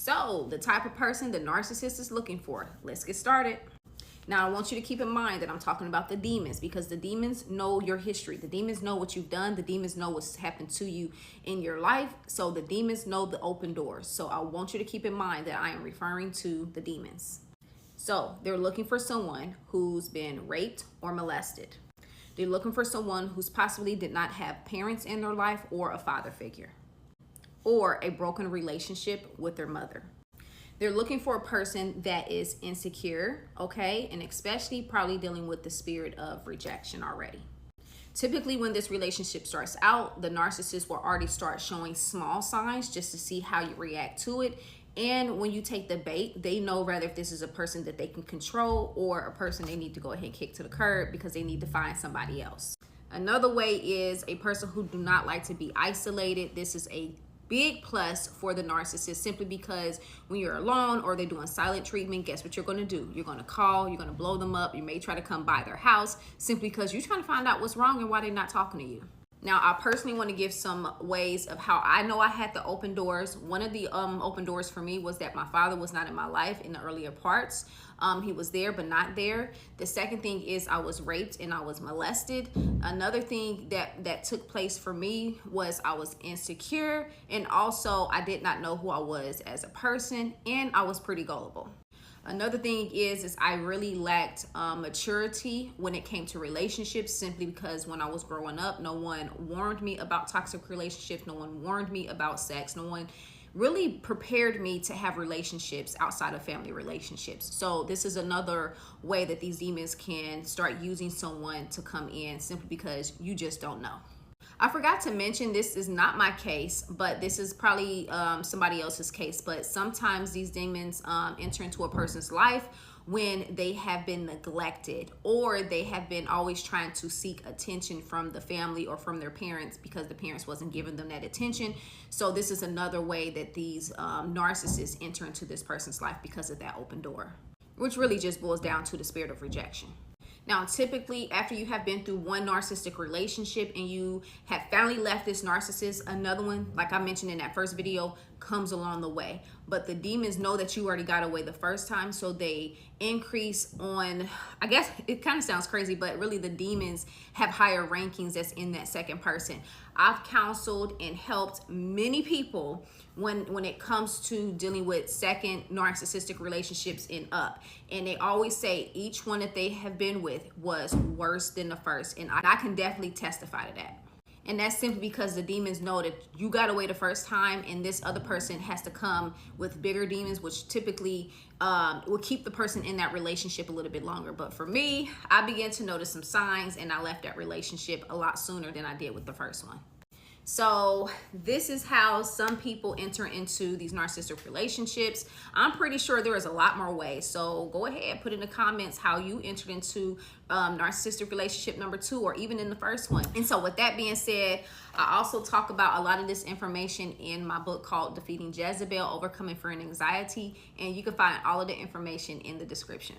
So, the type of person the narcissist is looking for. Let's get started. Now, I want you to keep in mind that I'm talking about the demons, because the demons know your history. The demons know what you've done. The demons know what's happened to you in your life. So the demons know the open doors. So I want you to keep in mind that I am referring to the demons. So they're looking for someone who's been raped or molested. They're looking for someone who's possibly did not have parents in their life or a father figure, or a broken relationship with their mother. They're looking for a person that is insecure, okay? And especially probably dealing with the spirit of rejection already. Typically, when this relationship starts out, the narcissist will already start showing small signs just to see how you react to it. And when you take the bait, they know rather if this is a person that they can control or a person they need to go ahead and kick to the curb because they need to find somebody else. Another way is a person who do not like to be isolated. This is a big plus for the narcissist, simply because when you're alone or they're doing silent treatment, guess what you're going to do? You're going to call, you're going to blow them up. You may try to come by their house simply because you're trying to find out what's wrong and why they're not talking to you. Now, I personally want to give some ways of how I know I had the open doors. One of the open doors for me was that my father was not in my life in the earlier parts. He was there, but not there. The second thing is I was raped and I was molested. Another thing that took place for me was I was insecure, and also I did not know who I was as a person, and I was pretty gullible. Another thing is I really lacked maturity when it came to relationships, simply because when I was growing up, no one warned me about toxic relationships. No one warned me about sex. No one really prepared me to have relationships outside of family relationships. So this is another way that these demons can start using someone to come in, simply because you just don't know. I forgot to mention, this is not my case, but this is probably somebody else's case. But sometimes these demons enter into a person's life when they have been neglected, or they have been always trying to seek attention from the family or from their parents because the parents wasn't giving them that attention. So this is another way that these narcissists enter into this person's life because of that open door, which really just boils down to the spirit of rejection. Now, typically, after you have been through one narcissistic relationship and you have finally left this narcissist, another one, like I mentioned in that first video, comes along the way. But the demons know that you already got away the first time, so they increase on, I guess it kind of sounds crazy, but really the demons have higher rankings that's in that second person. I've counseled and helped many people when it comes to dealing with second narcissistic relationships and up, and they always say each one that they have been with was worse than the first, and I can definitely testify to that. And that's simply because the demons know that you got away the first time, and this other person has to come with bigger demons, which typically will keep the person in that relationship a little bit longer. But for me, I began to notice some signs, and I left that relationship a lot sooner than I did with the first one. So this is how some people enter into these narcissistic relationships. I'm pretty sure there is a lot more ways. So go ahead, put in the comments how you entered into narcissistic relationship number 2, or even in the first one. And so with that being said, I also talk about a lot of this information in my book called Defeating Jezebel, Overcoming Fear and Anxiety. And you can find all of the information in the description.